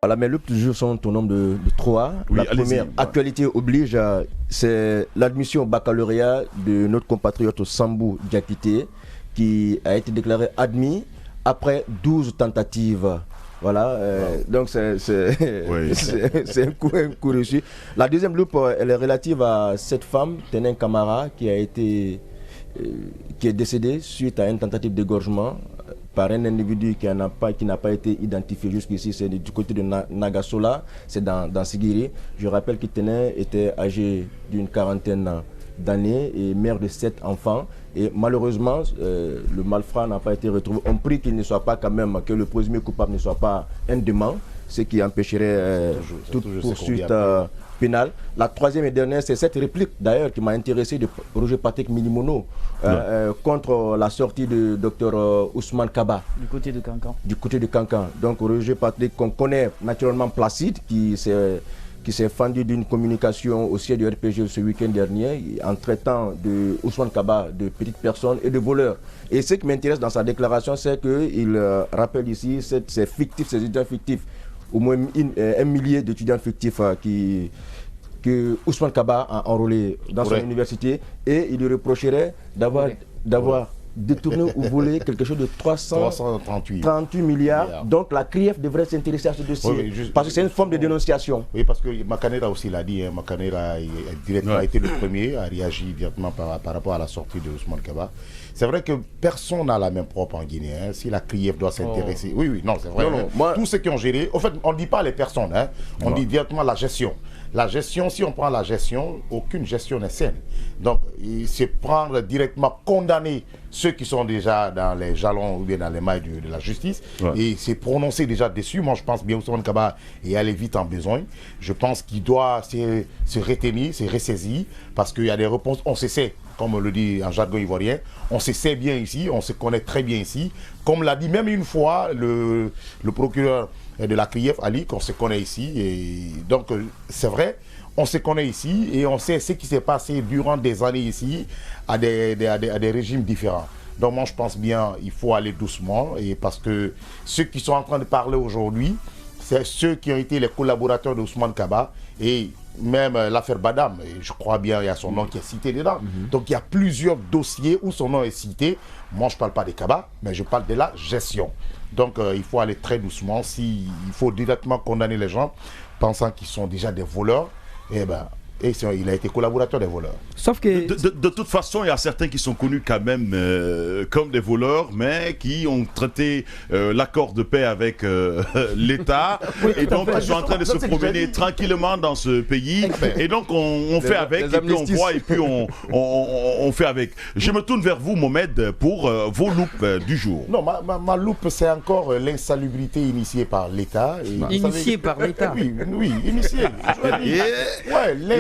À la main, le toujours sont au nombre de 3. Oui, la première actualité oblige, c'est l'admission au baccalauréat de notre compatriote Sambou Diakité, qui a été déclaré admis après 12 tentatives. Voilà, donc c'est un coup reçu. La deuxième loupe, elle est relative à cette femme, Tenin Camara, qui est décédée suite à une tentative d'égorgement par un individu qui n'a pas été identifié jusqu'ici. C'est du côté de Nagasola, c'est dans Sigiri. Je rappelle que Tenin était âgé d'une quarantaine d'années et mère de 7 enfants. Et malheureusement, le malfrat n'a pas été retrouvé. On prie qu'il ne soit pas quand même, que le présumé coupable ne soit pas un dément, ce qui empêcherait toute poursuite pénale. La troisième et dernière, c'est cette réplique d'ailleurs qui m'a intéressé de Roger Patrick Milimono contre la sortie de Dr Ousmane Kaba. Du côté de Cancan. Du côté de Cancan. Donc Roger Patrick, qu'on connaît naturellement Placide, qui s'est fendu d'une communication au siège du RPG ce week-end dernier en traitant de Ousmane Kaba de petites personnes et de voleurs. Et ce qui m'intéresse dans sa déclaration, c'est qu'il rappelle ici ces étudiants fictifs, au moins un millier d'étudiants fictifs que Ousmane Kaba a enrôlés dans son université, et il lui reprocherait d'avoir détourné ou volé quelque chose de 338 milliards. Donc la CRIEF devrait s'intéresser à ce dossier, parce que c'est une forme de dénonciation. Oui, parce que Makanera aussi l'a dit, Makanera a été le premier à réagir directement par rapport à la sortie de Ousmane Kaba. C'est vrai que personne n'a la main propre en Guinée. Si la CRIEF doit s'intéresser... Oui, non, c'est vrai. Tous ceux qui ont géré... En fait, on ne dit pas les personnes, on dit directement la gestion. La gestion, si on prend la gestion, aucune gestion n'est saine. Donc, c'est prendre directement, condamner ceux qui sont déjà dans les jalons ou bien dans les mailles de la justice, et c'est prononcer déjà dessus. Moi, je pense bien Ousmane Kaba est allé vite en besoin. Je pense qu'il doit se retenir, se ressaisir, parce qu'il y a des réponses, on se sait, comme on le dit en jargon ivoirien, on se sait bien ici, on se connaît très bien ici. Comme l'a dit même une fois le procureur de la CRIEF, Ali, qu'on se connaît ici. Et donc, c'est vrai, on se connaît ici et on sait ce qui s'est passé durant des années ici à des régimes différents. Donc moi, je pense bien il faut aller doucement, et parce que ceux qui sont en train de parler aujourd'hui, c'est ceux qui ont été les collaborateurs d'Ousmane Kaba, et même l'affaire Badam, et je crois bien il y a son nom qui est cité dedans. Donc il y a plusieurs dossiers où son nom est cité. Moi, je ne parle pas des Kaba, mais je parle de la gestion. Donc il faut aller très doucement. Il faut directement condamner les gens pensant qu'ils sont déjà des voleurs, et il a été collaborateur des voleurs. Sauf que... De toute façon, il y a certains qui sont connus quand même comme des voleurs, mais qui ont traité l'accord de paix avec l'État, et donc ils sont en train de se promener tranquillement dans ce pays, et donc on fait avec, et puis on voit, et puis on fait avec. Je me tourne vers vous, Mohamed, pour vos loupes du jour. Non, ma loupe, c'est encore l'insalubrité initiée par l'État. Initiée par l'État? Oui, initiée.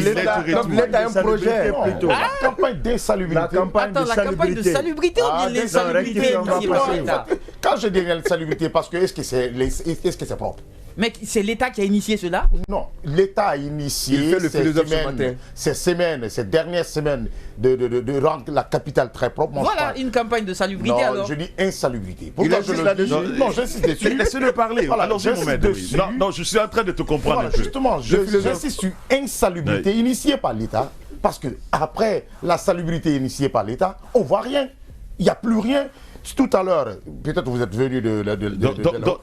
L'État a un projet plutôt. La campagne d'insalubrité. Attends, la campagne de salubrité ou bien l'insalubrité initiée par l'État? Quand je dis l'insalubrité, parce que est-ce que c'est propre? Mais c'est l'État qui a initié cela? Non, l'État a initié ces dernières semaines de rendre la capitale très propre. Voilà une campagne de salubrité. Non, alors. je dis insalubrité. Il insiste là-dessus. Non, j'insiste dessus. Laissez-le parler. Voilà, Allons-y, Mohamed. Non, je suis en train de te comprendre. Voilà, justement, j'insiste sur insalubrité initiée par l'État, parce que après la salubrité initiée par l'État, on ne voit rien. Il n'y a plus rien. Tout à l'heure, peut-être vous êtes venu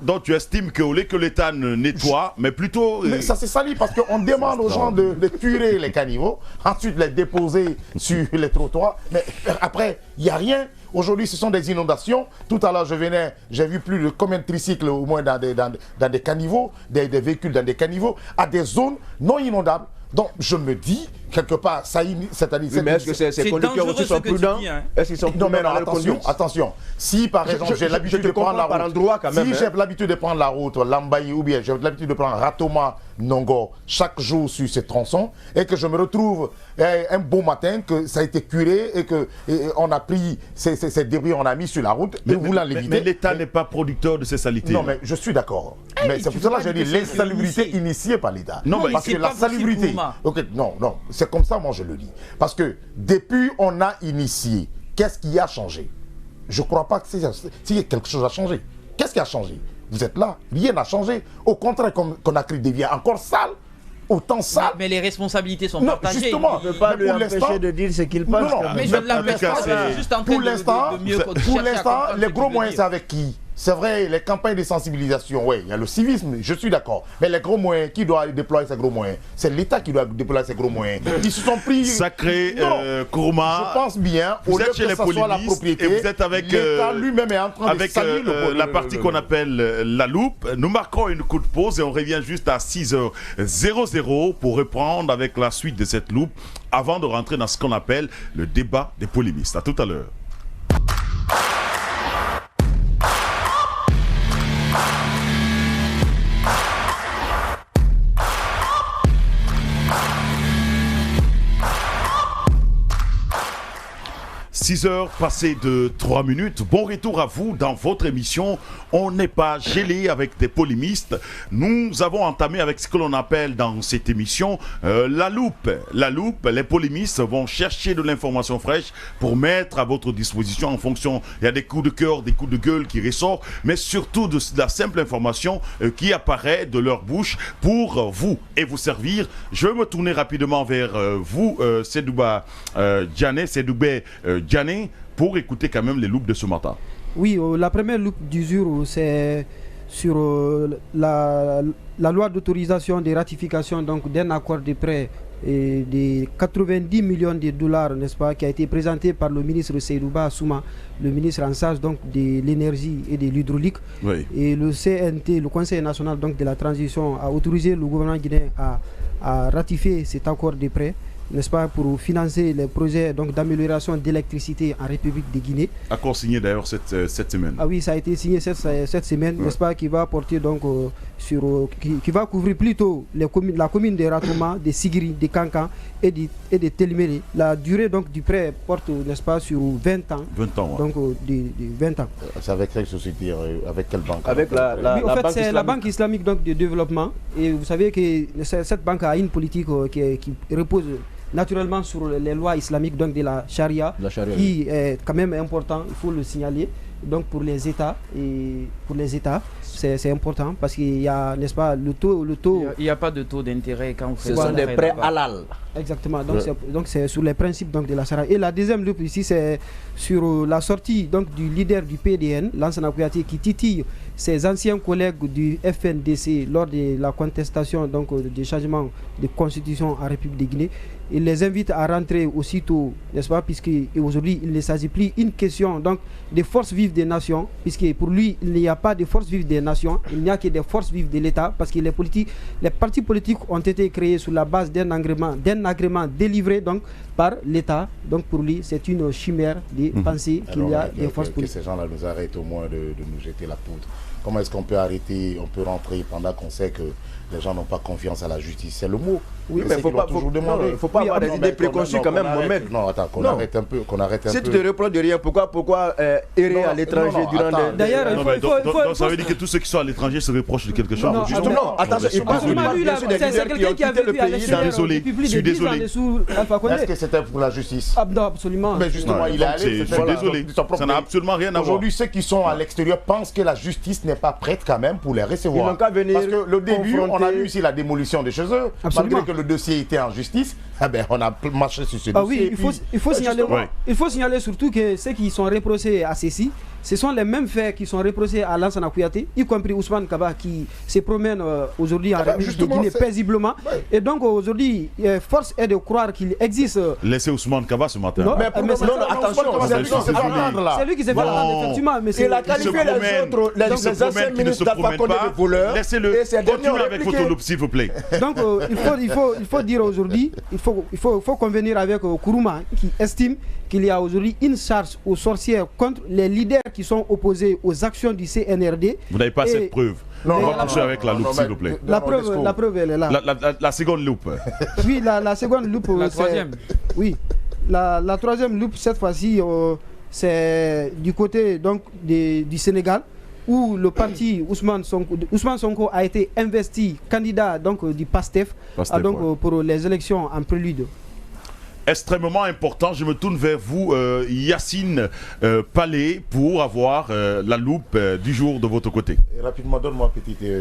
donc tu estimes qu'au lieu que l'État ne nettoie, mais plutôt... Mais ça s'est sali parce qu'on demande aux gens de curer les caniveaux, ensuite les déposer sur les trottoirs, mais après, il n'y a rien. Aujourd'hui, ce sont des inondations. Tout à l'heure, j'ai vu plus de combien de tricycles au moins dans des caniveaux, des véhicules dans des caniveaux, à des zones non inondables. Donc, je me dis, quelque part, cette année... Mais est-ce que ces conducteurs aussi sont prudents? Est-ce qu'ils sont prudents? Non, mais non, attention. Si, par exemple, j'ai l'habitude de prendre la route... Si j'ai l'habitude de prendre la route Lambaye, ou bien j'ai l'habitude de prendre Ratoma, Nongo, chaque jour sur ces tronçons, et que je me retrouve un beau matin, que ça a été curé, et qu'on a pris ces débris, on a mis sur la route, et voulant l'éviter... Mais l'État n'est pas producteur de ces saletés. Non, mais je suis d'accord. Mais c'est pour cela que j'ai dit l'insalubrité initiée par l'État. Non, parce que la salubrité... Ok, non, c'est comme ça, moi je le dis. Parce que depuis on a initié, qu'est-ce qui a changé? Je ne crois pas que s'il y a quelque chose à changer. Qu'est-ce qui a changé? vous êtes là, rien n'a changé. Au contraire, Conakry devient encore sale. Autant ça. Mais les responsabilités sont partagées. Justement, on ne peut pas lui empêcher de dire ce qu'il pense. Non, mais je ne l'empêche pas, c'est juste en train pour l'instant, les gros moyens, c'est avec qui? C'est vrai, les campagnes de sensibilisation, oui, il y a le civisme, je suis d'accord. Mais les gros moyens, qui doit déployer ces gros moyens? C'est l'État qui doit déployer ces gros moyens. Ils se sont pris... Sacré Kourma. Je pense bien, vous êtes chez les polimistes et vous êtes avec l'État lui-même est en train de saluer la partie qu'on appelle la loupe. Nous marquons une coup de pause et on revient juste à 6h00 pour reprendre avec la suite de cette loupe avant de rentrer dans ce qu'on appelle le débat des polimistes. À tout à l'heure. 6h passées de 3 minutes. Bon retour à vous dans votre émission. On n'est pas gelé avec des polémistes. Nous avons entamé avec ce que l'on appelle dans cette émission la loupe. La loupe, les polémistes vont chercher de l'information fraîche pour mettre à votre disposition en fonction. Il y a des coups de cœur, des coups de gueule qui ressortent, mais surtout de la simple information qui apparaît de leur bouche pour vous et vous servir. Je vais me tourner rapidement vers vous, Sedouba Djané, Sedoubé Djané, pour écouter quand même les loupes de ce matin. Oui, la première loupe du jour, c'est sur la loi d'autorisation des ratifications d'un accord de prêt et de 90 millions de dollars, n'est-ce pas, qui a été présenté par le ministre Seydouba Assouma, le ministre en charge donc de l'énergie et de l'hydraulique. Oui. Et le CNT, le Conseil national donc de la transition, a autorisé le gouvernement guinéen à ratifier cet accord de prêt, n'est-ce pas, pour financer les projets d'amélioration d'électricité en République de Guinée. Accord signé d'ailleurs cette semaine. Ah oui, ça a été signé cette semaine, ouais. N'est-ce pas, qui va porter donc qui va couvrir plutôt la commune de Ratouma, de Sigiri, de Kankan et de Telmere. La durée donc du prêt porte, n'est-ce pas, sur 20 ans. 20 ans, ouais. Donc de 20 ans. C'est avec quelle société, avec quelle banque? Avec oui, en fait, c'est la Banque islamique donc, de développement. Et vous savez que cette banque a une politique qui repose naturellement sur les lois islamiques donc de la charia, qui est quand même important, il faut le signaler. Donc pour les États, c'est important parce qu'il y a, n'est-ce pas, le taux. Il n'y a pas de taux d'intérêt quand vous faites ça. Ce sont des prêts halal. Exactement. Donc c'est sur les principes donc de la charia. Et la deuxième loupe ici, c'est sur la sortie donc du leader du PDN, Lansana Kouyaté, qui titille ses anciens collègues du FNDC lors de la contestation donc du changement de constitution en République de Guinée. Il les invite à rentrer aussitôt, n'est-ce pas, puisque aujourd'hui il ne s'agit plus une question donc des forces vives des nations, puisque pour lui il n'y a pas de forces vives des nations, il n'y a que des forces vives de l'État, parce que les partis politiques ont été créés sur la base d'un agrément délivré donc par l'État. Donc pour lui c'est une chimère de penser qu'il y a des forces politiques. Que ces gens-là nous arrêtent au moins de nous jeter la poudre. Comment est-ce qu'on peut arrêter, on peut rentrer pendant qu'on sait que les gens n'ont pas confiance à la justice? C'est le mot. Oui, mais il ne faut pas avoir des idées préconçues quand même, Mohamed. Non, attends, qu'on arrête un peu. Si tu te reproches de rien, pourquoi errer à l'étranger durant des... D'ailleurs, donc ça veut dire que tous ceux qui sont à l'étranger se reprochent de quelque chose. Non, attention, il parle bien sûr des leaders qui ont quitté le pays. Je suis désolé. Est-ce que c'était pour la justice? Non, absolument. Mais justement, il est allé. Je suis désolé. Ça n'a absolument rien à voir. Aujourd'hui, ceux qui sont à l'extérieur pensent que la justice n'est pas prête quand même pour les recevoir. Ils n'ont qu'à venir. Parce que le début, on a eu ici la démolition de chez eux. Malgré que le dossier était en justice, on a marché sur ce dossier. Oui, il faut signaler surtout que ceux qui sont reprochés à ceci, ce sont les mêmes faits qui sont reprochés à Lansana Kouyaté, y compris Ousmane Kaba qui se promène aujourd'hui en République de Guinée paisiblement. Ouais. Et donc aujourd'hui, force est de croire qu'il existe. Laissez Ousmane Kaba ce matin. Non, attention, c'est lui qui s'est fait attendre, effectivement. Mais il a qualifié les anciens ministres d'Alpha Condé de voleurs. Laissez-le continuer avec votre loupe, s'il vous plaît. Donc il faut dire aujourd'hui, il faut convenir avec Kourouma qui estime qu'il y a aujourd'hui une charge aux sorcières contre les leaders qui sont opposés aux actions du CNRD. Vous n'avez pas cette preuve. On va poursuivre avec la loupe, s'il vous plaît. La preuve, elle est là. La seconde loupe. Oui, la seconde loupe. La troisième. Oui. La troisième loupe, cette fois-ci, c'est du côté donc, du Sénégal, où le parti Ousmane Sonko a été investi candidat donc, du PASTEF, pour les élections en prélude. extrêmement important. Je me tourne vers vous, Yacine Palais, pour avoir la loupe du jour de votre côté. Rapidement, donne-moi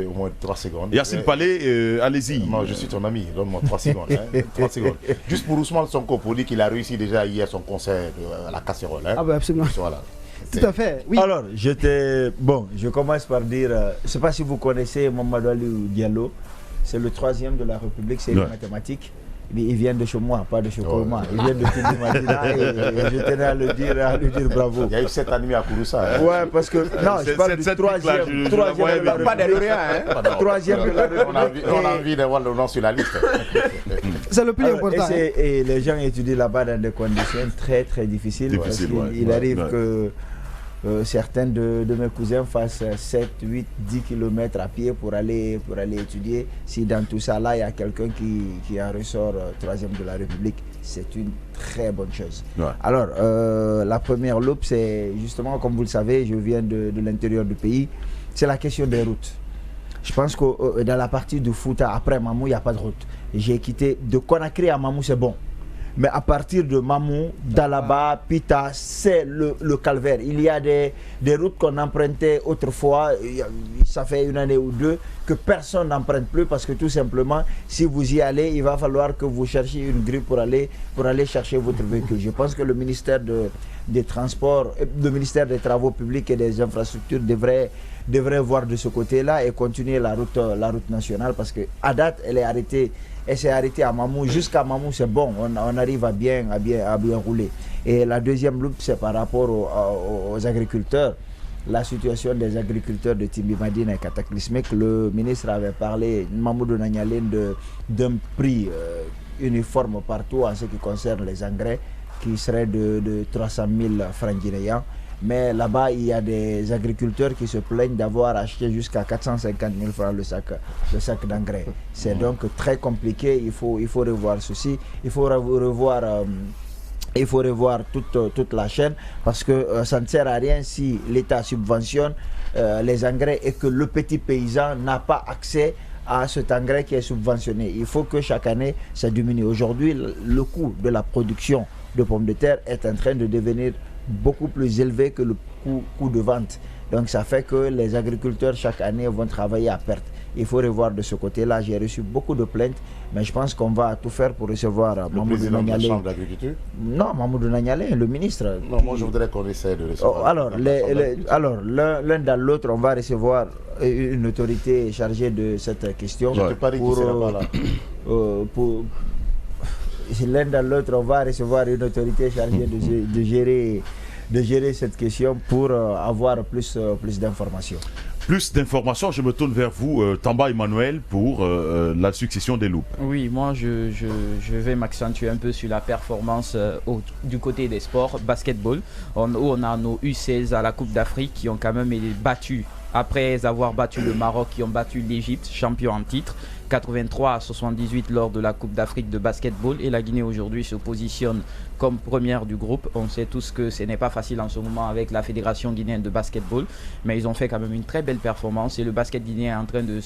au moins 3 secondes. Yacine Palais, allez-y. Non, je suis ton ami, donne-moi 3 secondes. 3 secondes. Juste pour Ousmane Sonko, pour dire qu'il a réussi déjà hier son concert à la casserole. Ah bah absolument. Voilà. Tout à fait, oui. Alors, je commence par dire, je ne sais pas si vous connaissez Mamadou Aliou Diallo, c'est le 3e de la République, c'est une mathématique. Il vient de chez moi, pas de chez Colma. Il vient de Tindi Madina et je tenais à lui dire bravo. Il y a eu 7 animés à Kouroussa. Ouais, parce que. Non, je parle du 3e. Pas des lauréats, hein. 3e de la République. On a envie d'avoir le nom sur la liste. C'est le plus important. Et les gens étudient là-bas dans des conditions très très difficiles. Il arrive que certains de mes cousins fassent 7, 8, 10 km à pied pour aller étudier. Si dans tout ça là, il y a quelqu'un qui en ressort 3e de la République, c'est une très bonne chose. Ouais. Alors, la première loupe, c'est justement, comme vous le savez, je viens de l'intérieur du pays, c'est la question des routes. Je pense que dans la partie du Fouta, après Mamou, il n'y a pas de route. J'ai quitté de Conakry à Mamou, c'est bon. Mais à partir de Mamou, Dalaba, Pita, c'est le calvaire. Il y a des routes qu'on empruntait autrefois, ça fait 1 année ou 2, que personne n'emprunte plus parce que tout simplement, si vous y allez, il va falloir que vous cherchiez une grille pour aller chercher votre véhicule. Je pense que le ministère des Transports, le ministère des Travaux publics et des Infrastructures devrait voir de ce côté-là et continuer la route nationale parce qu'à date, elle est arrêtée. Elle s'est arrêtée à Mamou. Jusqu'à Mamou, c'est bon. On arrive à bien rouler. Et la deuxième loupe, c'est par rapport aux agriculteurs. La situation des agriculteurs de Timbi-Madine est cataclysmique. Le ministre avait parlé, Mamoudou Nanyalen, d'un prix uniforme partout en ce qui concerne les engrais, qui serait de 300 000 francs guinéens. Mais là-bas, il y a des agriculteurs qui se plaignent d'avoir acheté jusqu'à 450 000 francs le sac d'engrais. C'est donc très compliqué, il faut revoir ceci, il faut revoir toute la chaîne parce que ça ne sert à rien si l'État subventionne les engrais et que le petit paysan n'a pas accès à cet engrais qui est subventionné. Il faut que chaque année, ça diminue. Aujourd'hui, le coût de la production de pommes de terre est en train de devenir beaucoup plus élevé que le coût de vente. Donc ça fait que les agriculteurs chaque année vont travailler à perte. Il faut revoir de ce côté-là. J'ai reçu beaucoup de plaintes, mais je pense qu'on va tout faire pour recevoir Mamoudou Nanyalen. La Chambre d'agriculture? Non, Mamoudou Nanyalen, le ministre. Non, moi je voudrais qu'on essaie de recevoir. Alors, l'un dans l'autre, on va recevoir une autorité chargée de cette question. Je te parie qu'il sera pas là. L'un dans l'autre, on va recevoir une autorité chargée de gérer cette question pour avoir plus d'informations. Plus d'informations, je me tourne vers vous, Tamba Emmanuel, pour la succession des loupes. Oui, moi je vais m'accentuer un peu sur la performance du côté des sports, basketball, où on a nos U16 à la Coupe d'Afrique qui ont quand même été battus, après avoir battu le Maroc, qui ont battu l'Égypte, champion en titre. 83-78 lors de la Coupe d'Afrique de basketball et la Guinée aujourd'hui se positionne comme première du groupe. On sait tous que ce n'est pas facile en ce moment avec la Fédération guinéenne de basketball, mais ils ont fait quand même une très belle performance et le basket guinéen est en train de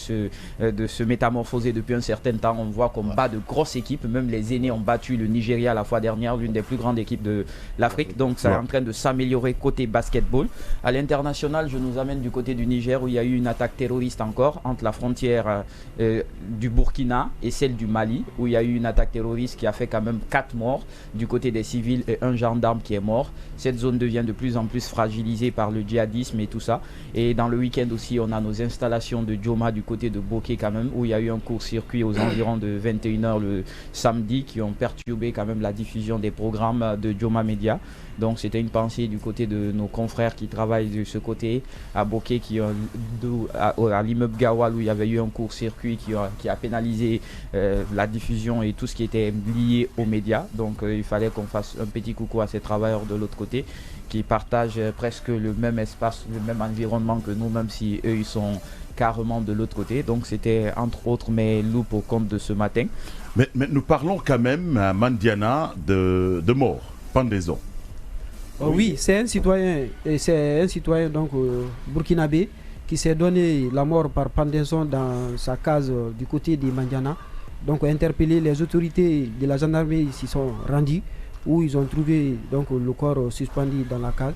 se métamorphoser depuis un certain temps. On voit qu'on bat de grosses équipes, même les aînés ont battu le Nigeria la fois dernière, l'une des plus grandes équipes de l'Afrique, donc ça est en train de s'améliorer côté basketball. À l'international, je nous amène du côté du Niger où il y a eu une attaque terroriste encore entre la frontière du Burkina et celle du Mali où il y a eu une attaque terroriste qui a fait quand même 4 morts du côté des civils et un gendarme qui est mort. Cette zone devient de plus en plus fragilisée par le djihadisme et tout ça. Et dans le week-end aussi, on a nos installations de Djoma du côté de Boké quand même où il y a eu un court-circuit aux environs de 21h le samedi qui ont perturbé quand même la diffusion des programmes de Djoma Media. Donc c'était une pensée du côté de nos confrères qui travaillent de ce côté à Boké, à l'immeuble Gawal où il y avait eu un court-circuit qui a pénalisé la diffusion et tout ce qui était lié aux médias. Donc il fallait qu'on fasse un petit coucou à ces travailleurs de l'autre côté qui partagent presque le même espace, le même environnement que nous, même si eux ils sont carrément de l'autre côté. Donc c'était entre autres mes loupes au compte de ce matin. Mais nous parlons quand même à Mandiana de mort, pendaison. Oui, c'est un citoyen donc burkinabé qui s'est donné la mort par pendaison dans sa case du côté de Mandiana. donc interpellé. Les autorités de la gendarmerie s'y sont rendues, où ils ont trouvé donc le corps suspendu dans la cage.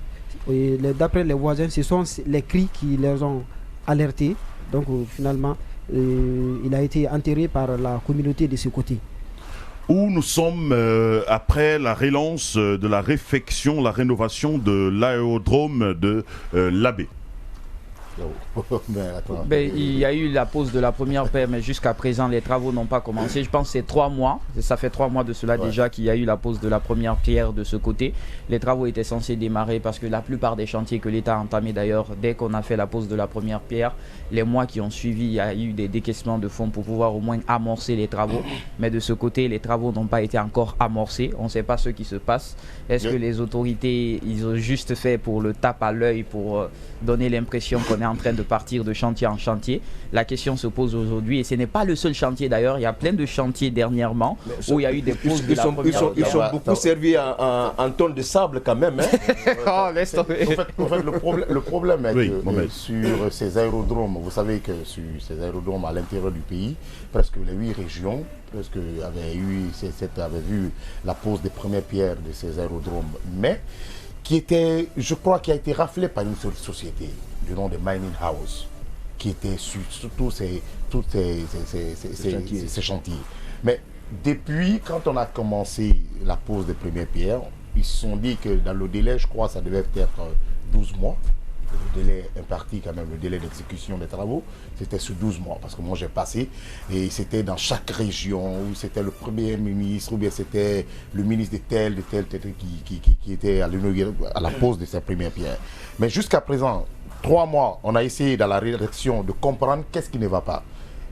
D'après les voisins, ce sont les cris qui les ont alertés. Donc finalement, il a été enterré par la communauté de ce côté. Où nous sommes après la relance de la réfection, la rénovation de l'aérodrome de Labé. Il y a eu la pause de la première pierre, mais jusqu'à présent les travaux n'ont pas commencé. Je pense que c'est 3 mois, ça fait 3 mois de cela déjà qu'il y a eu la pause de la première pierre de ce côté. Les travaux étaient censés démarrer parce que la plupart des chantiers que l'État a entamés d'ailleurs, dès qu'on a fait la pause de la première pierre, les mois qui ont suivi, il y a eu des décaissements de fonds pour pouvoir au moins amorcer les travaux. Mais de ce côté, les travaux n'ont pas été encore amorcés. On ne sait pas ce qui se passe. Est-ce que les autorités, ils ont juste fait pour le tape à l'œil, pour donner l'impression qu'on est en train de partir de chantier en chantier? La question se pose aujourd'hui et ce n'est pas le seul chantier d'ailleurs. Il y a plein de chantiers dernièrement où il y a eu des pauses de la première pierre. Ils sont beaucoup servis en tonnes de sable quand même. Oh, laisse tomber. En fait, le problème est que sur ces aérodromes, vous savez que sur ces aérodromes à l'intérieur du pays, presque les 8 régions avaient vu la pose des premières pierres de ces aérodromes, mais je crois, qui a été raflé par une seule société du nom de Mining House, qui était sur tous ces chantiers. Mais depuis, quand on a commencé la pose des premières pierres, ils se sont dit que dans le délai, je crois, ça devait être 12 mois. Le délai imparti quand même, le délai d'exécution des travaux, c'était sur 12 mois. Parce que moi j'ai passé et c'était dans chaque région, où c'était le premier ministre, ou bien c'était le ministre de tel qui était à la pose de sa première pierre. Mais jusqu'à présent, 3 mois, on a essayé dans la rédaction de comprendre qu'est-ce qui ne va pas.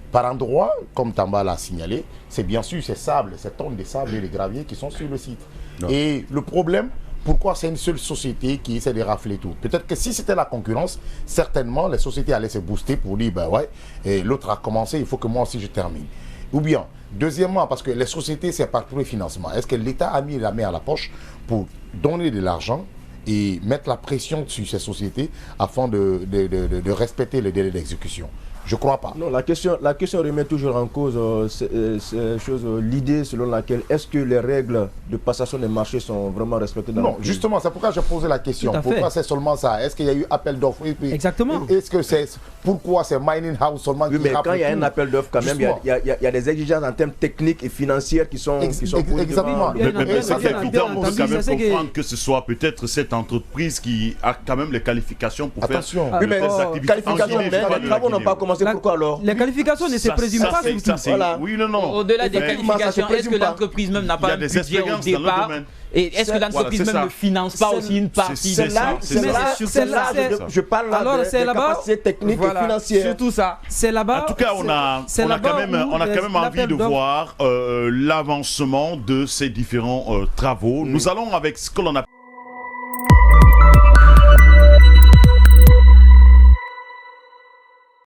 Par endroit, comme Tamba l'a signalé, c'est bien sûr ces sables, ces tonnes de sable et de gravier qui sont sur le site. Non. Et le problème, pourquoi c'est une seule société qui essaie de rafler tout? Peut-être que si c'était la concurrence, certainement les sociétés allaient se booster pour dire, ben ouais, l'autre a commencé, il faut que moi aussi je termine. Ou bien, deuxièmement, parce que les sociétés, c'est par tous les financements. Est-ce que l'État a mis la main à la poche pour donner de l'argent et mettre la pression sur ces sociétés afin de respecter les délais d'exécution? Je crois pas. Non, la question remet toujours en cause l'idée selon laquelle est-ce que les règles de passation des marchés sont vraiment respectées dans Non, justement, c'est pourquoi j'ai posé la question. Pourquoi c'est seulement ça? Est-ce qu'il y a eu appel d'offres? Exactement. Est-ce que pourquoi c'est Mining House seulement qui mais quand il y a un appel d'offres, quand même, il y a des exigences en termes techniques et financières qui sont exactement. Mais c'est évident, on peut quand même comprendre que ce soit peut-être cette entreprise qui a quand même les qualifications pour faire des activités. Qualifications, mais les travaux n'ont pas commencé. Pourquoi alors? Les qualifications ne se présument pas. Oui, non. Au-delà des qualifications, est-ce que l'entreprise même n'a pas un budget au départ? Et est-ce que l'entreprise même ne finance pas aussi une partie de ça? Je parle de capacités techniques et financières. Surtout ça. C'est là-bas. En tout cas, on a quand même envie de voir l'avancement de ces différents travaux. Nous allons avec ce que l'on appelle